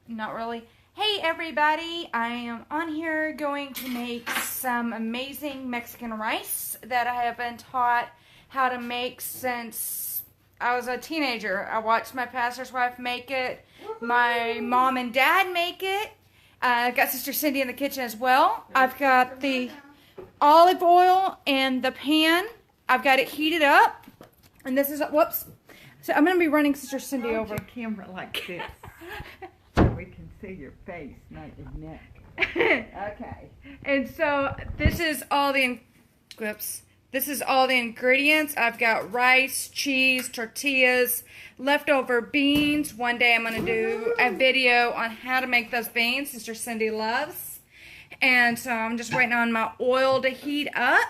Not really. Hey everybody, I am on here going to make some amazing Mexican rice that I have been taught how to make since I was a teenager. I watched my pastor's wife make it, my mom and dad make it. I've got Sister Cindy in the kitchen as well. I've got the olive oil and the pan. I've got it heated up. And this is, whoops. So I'm going to be running Sister Cindy over. Hold your camera like this. So we can see your face, not your neck. Okay. And so this is all the, whoops. This is all the ingredients. I've got rice, cheese, tortillas, leftover beans. One day I'm going to do a video on how to make those beans Sister Cindy loves. And so I'm just waiting on my oil to heat up.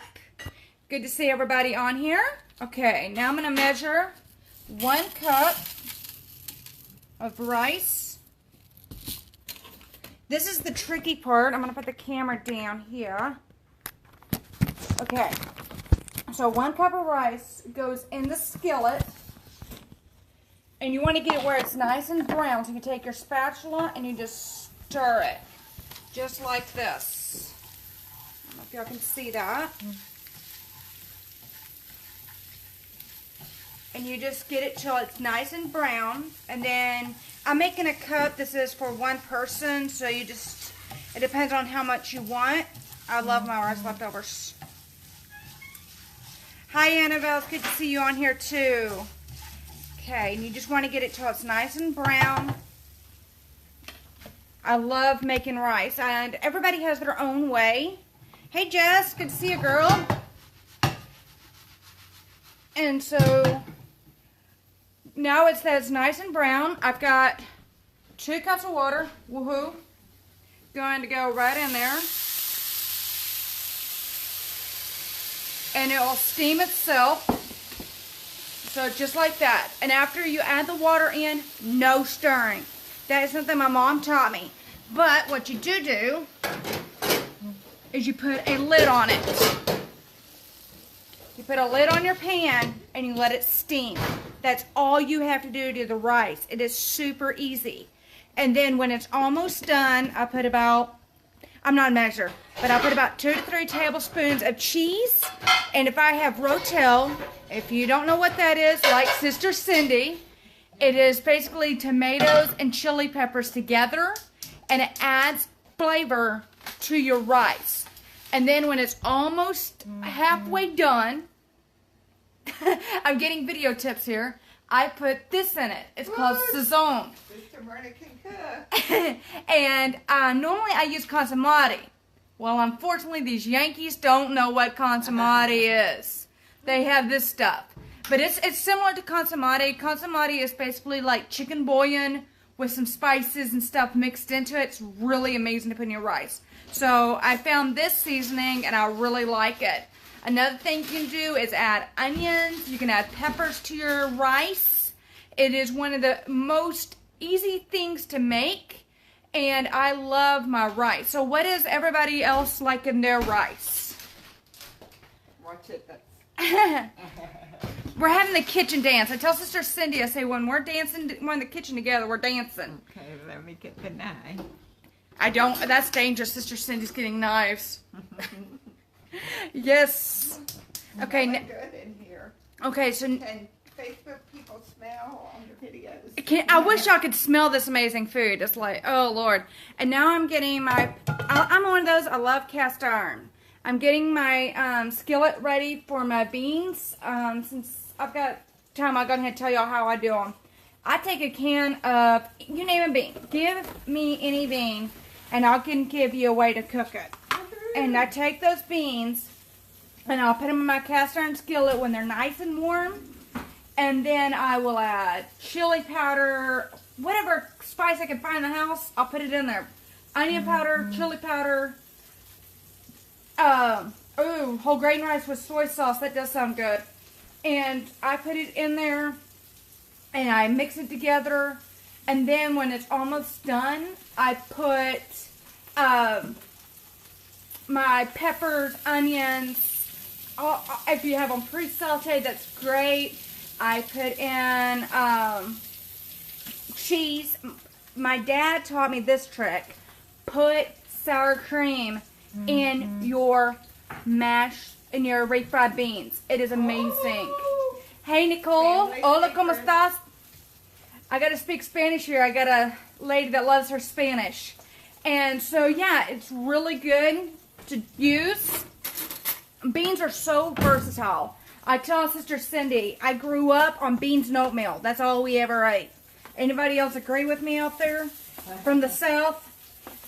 Good to see everybody on here. Okay, now I'm going to measure 1 cup of rice. This is the tricky part. I'm going to put the camera down here. Okay. So 1 cup of rice goes in the skillet. And you want to get it where it's nice and brown. So you take your spatula and you just stir it. Just like this. I don't know if y'all can see that. And you just get it till it's nice and brown. And then I'm making a cup. This is for 1 person. So you just, it depends on how much you want. I love my rice leftovers. Hi Annabelle, it's good to see you on here too. Okay, and you just want to get it till it's nice and brown. I love making rice, and everybody has their own way. Hey Jess, good to see you, girl. And so now it says nice and brown. I've got 2 cups of water. Woohoo! Going to go right in there. And it will steam itself. So just like that. And after you add the water in, no stirring. That is something my mom taught me. But what you do is you put a lid on it. You put a lid on your pan and you let it steam. That's all you have to do the rice. It is super easy. And then when it's almost done, I put about, I'm not a measure, but I'll put about 2 to 3 tablespoons of cheese. And if I have Rotel, if you don't know what that is, like Sister Cindy, it is basically tomatoes and chili peppers together, and it adds flavor to your rice. And then when it's almost halfway done, I'm getting video tips here, I put this in it. It's called Sazon. Sister Myrna can cook. And normally I use consommati. Well, unfortunately, these Yankees don't know what consommati is. They have this stuff. But it's similar to consommati. Consommati is basically like chicken bouillon with some spices and stuff mixed into it. It's really amazing to put in your rice. So I found this seasoning and I really like it. Another thing you can do is add onions. You can add peppers to your rice. It is one of the most easy things to make. And I love my rice. So what is everybody else like in their rice? Watch it. We're having the kitchen dance. I tell Sister Cindy, I say, when we're dancing, we're in the kitchen together, we're dancing. Okay, let me get the knife. I don't, that's dangerous. Sister Cindy's getting knives. Yes. Okay. Good in here. Okay, so. Can Facebook people smell on the videos? I wish y'all could smell this amazing food. It's like, oh Lord. And now I'm getting my, I'm one of those, I love cast iron. I'm getting my skillet ready for my beans. Since I've got time, I'll go ahead and tell y'all how I do them. I take a can of, you name a bean. Give me any bean, and I can give you a way to cook it. And I take those beans, and I'll put them in my cast iron skillet when they're nice and warm. And then I will add chili powder, whatever spice I can find in the house, I'll put it in there. Onion powder, chili powder, whole grain rice with soy sauce, that does sound good. And I put it in there, and I mix it together. And then when it's almost done, I put my peppers, onions, if you have them pre-sauteed, that's great. I put in cheese. my dad taught me this trick. Put sour cream in your refried beans. It is amazing. Hey, Nicole. Hola, ¿cómo estás? I got to speak Spanish here. I got a lady that loves her Spanish. And so, yeah, it's really good to use. Beans are so versatile. I tell Sister Cindy, I grew up on beans and oatmeal. That's all we ever ate. Anybody else agree with me out there from the South?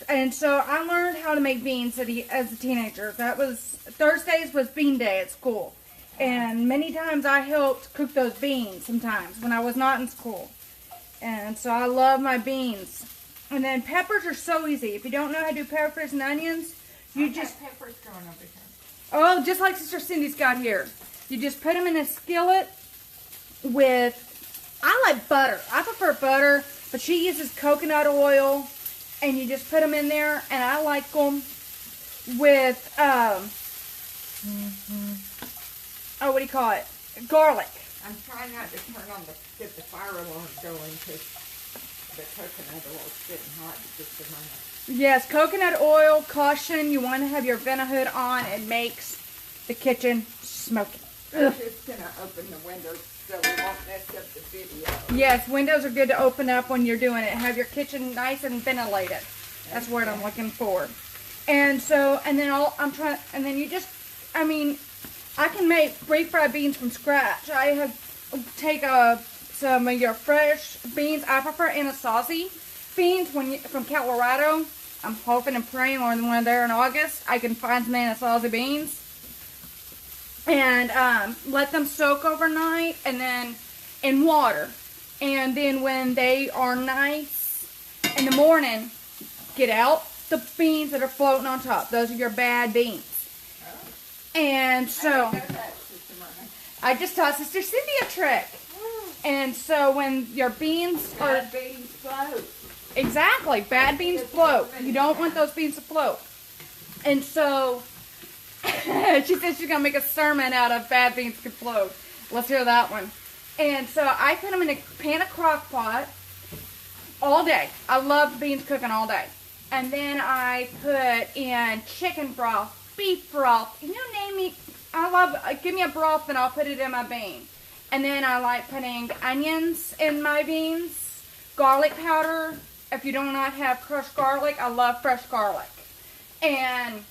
And so I learned how to make beans as a teenager. Thursdays was bean day at school. And many times I helped cook those beans sometimes when I was not in school. And so I love my beans. And then peppers are so easy. If you don't know how to do peppers and onions, you just... peppers going over here. Oh, just like Sister Cindy's got here. You just put them in a skillet with... I like butter. I prefer butter, but she uses coconut oil. And you just put them in there. And I like them with... Oh, what do you call it? Garlic. I'm trying not to get the fire alarm going because the coconut oil's getting hot just a moment. Yes, coconut oil, caution, you want to have your vent hood on. It makes the kitchen smoky. I'm just going to open the windows so we won't mess up the video. Yes, windows are good to open up when you're doing it. Have your kitchen nice and ventilated. That's what I'm looking for. And so, and then you just, I can make refried beans from scratch. I take some of your fresh beans. I prefer Anasazi beans from Colorado. I'm hoping and praying when we're there in August, I can find some Anasazi beans. And let them soak overnight and then in water. And then when they are nice in the morning, get out the beans that are floating on top. Those are your bad beans. And so, I just taught Sister Cindy a trick. And so when your beans are... Bad beans float. Exactly. Bad beans float. You don't want those beans to float. And so, she said she's going to make a sermon out of bad beans can float. Let's hear that one. And so I put them in a pan of crock pot all day. I love beans cooking all day. And then I put in chicken broth, beef broth, you name me. Give me a broth and I'll put it in my bean. And then I like putting onions in my beans, garlic powder. If you do not have crushed garlic, I love fresh garlic. And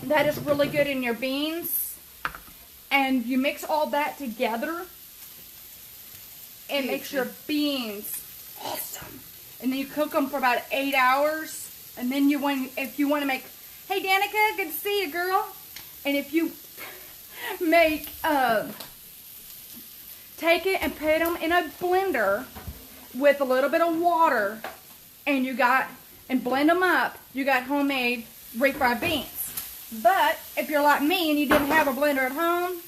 that is really good in your beans. And you mix all that together. It makes your beans awesome. And then you cook them for about 8 hours. And then if you want to make, hey Danica, good to see you, girl. And if you make, take it and put them in a blender with a little bit of water, and blend them up, you got homemade refried beans. But if you're like me and you didn't have a blender at home,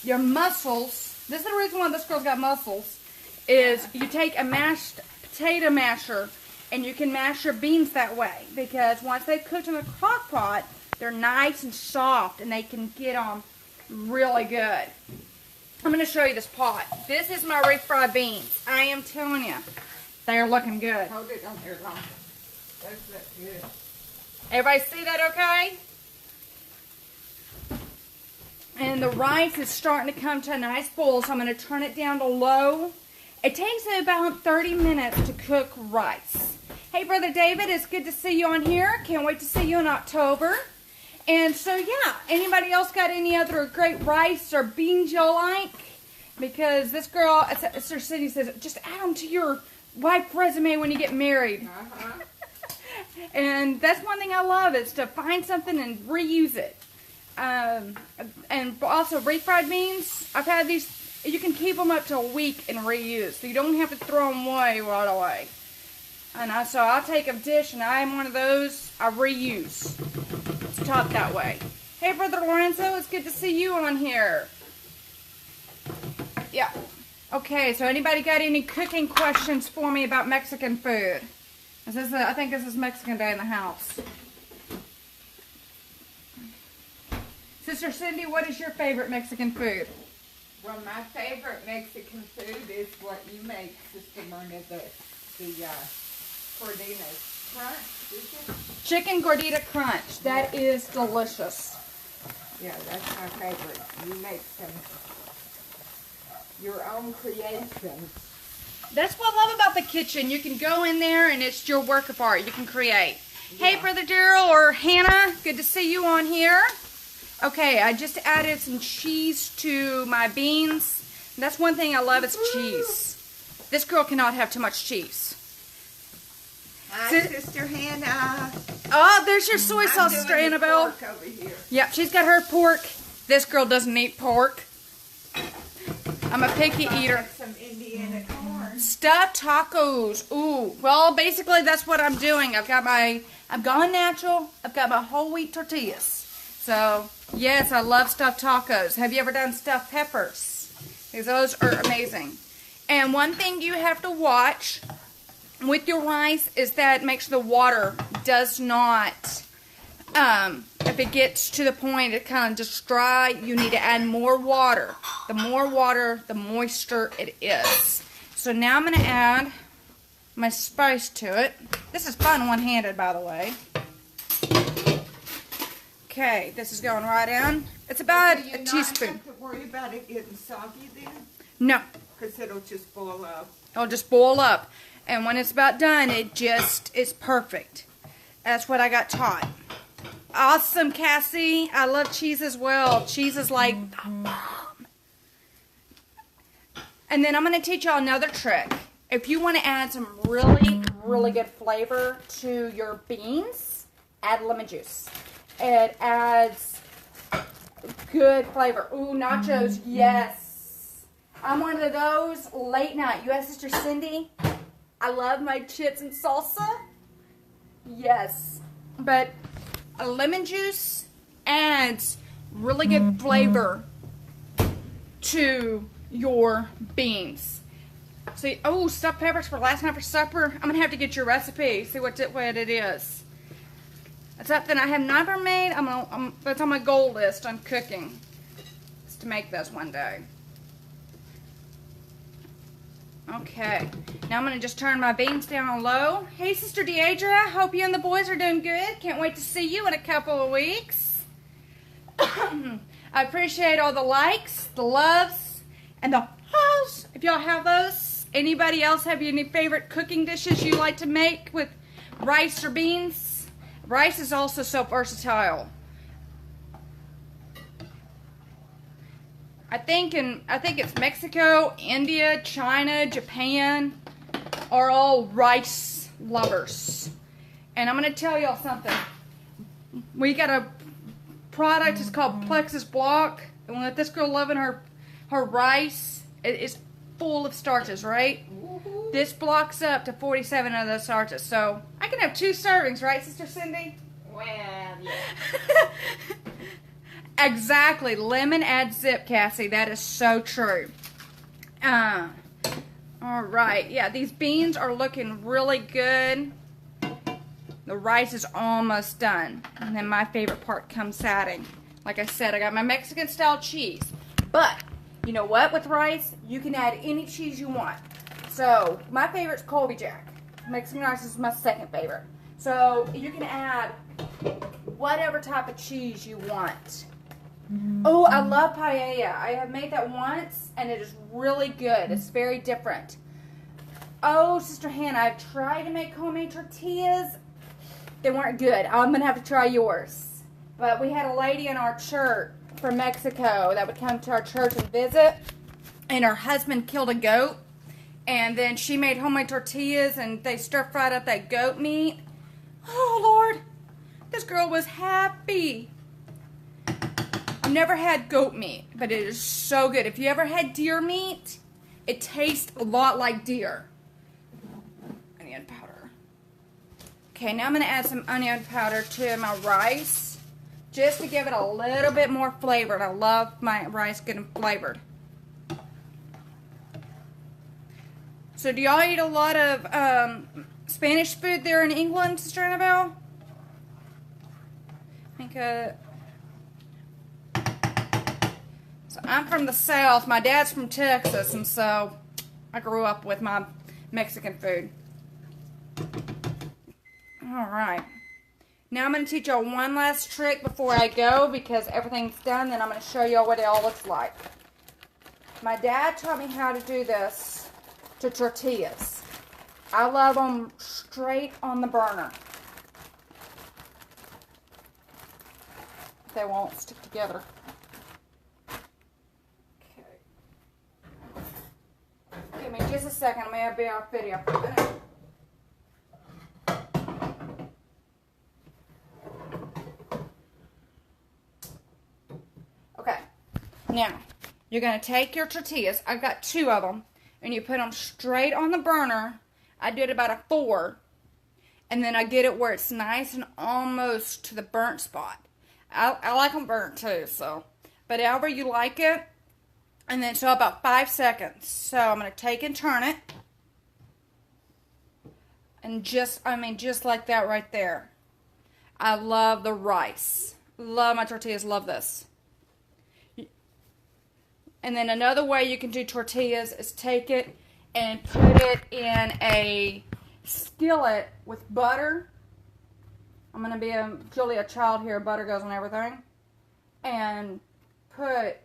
your muscles, this is the reason why this girl's got muscles, is you take a mashed potato masher and you can mash your beans that way, because once they've cooked in the crock pot, they're nice and soft and they can get on really good. I'm going to show you this pot. This is my refried beans. I am telling you, they are looking good. Hold it on there long. Those look good. Everybody see that okay? And the rice is starting to come to a nice boil, so I'm going to turn it down to low. It takes about 30 minutes to cook rice. Hey, Brother David, it's good to see you on here. Can't wait to see you in October. And so, yeah, anybody else got any other great rice or beans you like? Because this girl, Sister Cindy says, just add them to your wife resume when you get married. And that's one thing I love, is to find something and reuse it. And also refried beans, I've had these, you can keep them up to a week and reuse. So you don't have to throw them away right away. And so I'll take a dish, and I'm one of those, I reuse. It's taught that way. Hey, Brother Lorenzo, it's good to see you on here. Yeah. Okay, so anybody got any cooking questions for me about Mexican food? I think this is Mexican Day in the house. Sister Cindy, what is your favorite Mexican food? Well, my favorite Mexican food is what you make, Sister Myrna, the Cordina's crunch, is it? Chicken gordita crunch. That is delicious. Yeah, that's my favorite. You make some your own creations. That's what I love about the kitchen. You can go in there and it's your work of art. You can create. Yeah. Hey, Brother Daryl or Hannah, good to see you on here. Okay, I just added some cheese to my beans. That's one thing I love is cheese. This girl cannot have too much cheese. Hi, Sister Hannah. Oh, there's your soy sauce, Sister Annabelle. Pork over here. Yep, she's got her pork. This girl doesn't eat pork. I'm a picky eater. Some Indiana corn. Stuffed tacos. Ooh, well, basically that's what I'm doing. I've gone natural. I've got my whole wheat tortillas. So, yes, I love stuffed tacos. Have you ever done stuffed peppers? Because those are amazing. And one thing you have to watch with your rice is that make sure the water does not, if it gets to the point it kind of just dry, you need to add more water. The more water, the moister it is. So now I'm going to add my spice to it. This is fun one-handed, by the way. Okay, this is going right in. It's about a teaspoon. Do you not have to worry about it getting soggy then? No. Because it'll just boil up. It'll just boil up. And when it's about done, it just is perfect. That's what I got taught. Awesome, Cassie. I love cheese as well. Cheese is like the bomb. And then I'm going to teach y'all another trick. If you want to add some really, really good flavor to your beans, add lemon juice. It adds good flavor. Ooh, nachos, yes. I'm one of those late night. You ask Sister Cindy? I love my chips and salsa. Yes. But a lemon juice adds really good flavor to your beans. See, oh, stuffed peppers for last night for supper. I'm going to have to get your recipe, see what it is. That's something I have never made. That's on my goal list on cooking. Is to make this one day. Okay. Now I'm going to just turn my beans down on low. Hey, Sister Deidre. Hope you and the boys are doing good. Can't wait to see you in a couple of weeks. I appreciate all the likes, the loves, and the hoes. If y'all have those. Anybody else have any favorite cooking dishes you like to make with rice or beans? Rice is also so versatile. I think it's Mexico, India, China, Japan are all rice lovers. And I'm going to tell y'all something. We got a product, it's called Plexus block. And with this girl loving her rice, it is full of starches, right? This blocks up to 47 of those starches. So I can have 2 servings, right, Sister Cindy? Well, yeah. Exactly. Lemon adds zip, Cassie. That is so true. Alright. Yeah, these beans are looking really good. The rice is almost done. And then my favorite part comes adding. Like I said, I got my Mexican style cheese. But, you know what? With rice, you can add any cheese you want. So, my favorite is Colby Jack. Mexican rice is my second favorite. So, you can add whatever type of cheese you want. Oh, I love paella. I have made that once, and it is really good. It's very different. Oh, Sister Hannah, I've tried to make homemade tortillas. They weren't good. I'm going to have to try yours. But we had a lady in our church from Mexico that would come to our church and visit, and her husband killed a goat. And then she made homemade tortillas, and they stir-fried up that goat meat. Oh, Lord. This girl was happy. I've never had goat meat, but it is so good. If you ever had deer meat, it tastes a lot like deer. Onion powder. Okay, now I'm going to add some onion powder to my rice, just to give it a little bit more flavor. And I love my rice getting flavored. So do y'all eat a lot of Spanish food there in England, Sister Annabelle? I think, so I'm from the South. My dad's from Texas, and so I grew up with my Mexican food. Alright. Now I'm going to teach y'all one last trick before I go because everything's done. Then I'm going to show y'all what it all looks like. My dad taught me how to do this to tortillas. I love them straight on the burner. They won't stick together. Okay. Give me just a second. I'm going to be off video for a minute. Okay. Now, you're going to take your tortillas. I've got 2 of them. And you put them straight on the burner. I did about a 4. And then I get it where it's nice and almost to the burnt spot. I like them burnt too, so. But however you like it. And then so about 5 seconds. So I'm going to take and turn it. And just like that right there. I love the rice. Love my tortillas. Love this. And then another way you can do tortillas is take it and put it in a skillet with butter. I'm going to be Julia Child here. Butter goes on everything. And put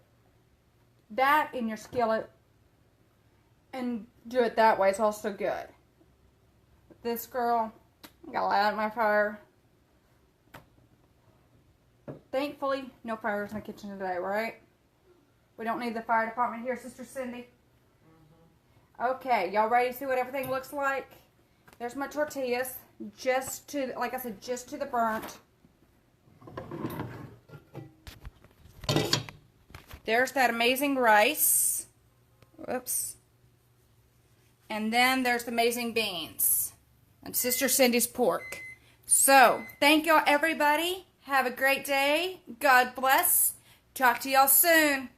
that in your skillet and do it that way. It's also good. This girl, I got light on my fire. Thankfully, no fires in the kitchen today, right? We don't need the fire department here, Sister Cindy. Okay, y'all ready to see what everything looks like? There's my tortillas, just to, like I said, just to the burnt. There's that amazing rice. Whoops. And then there's the amazing beans. And Sister Cindy's pork. So, thank y'all everybody. Have a great day. God bless. Talk to y'all soon.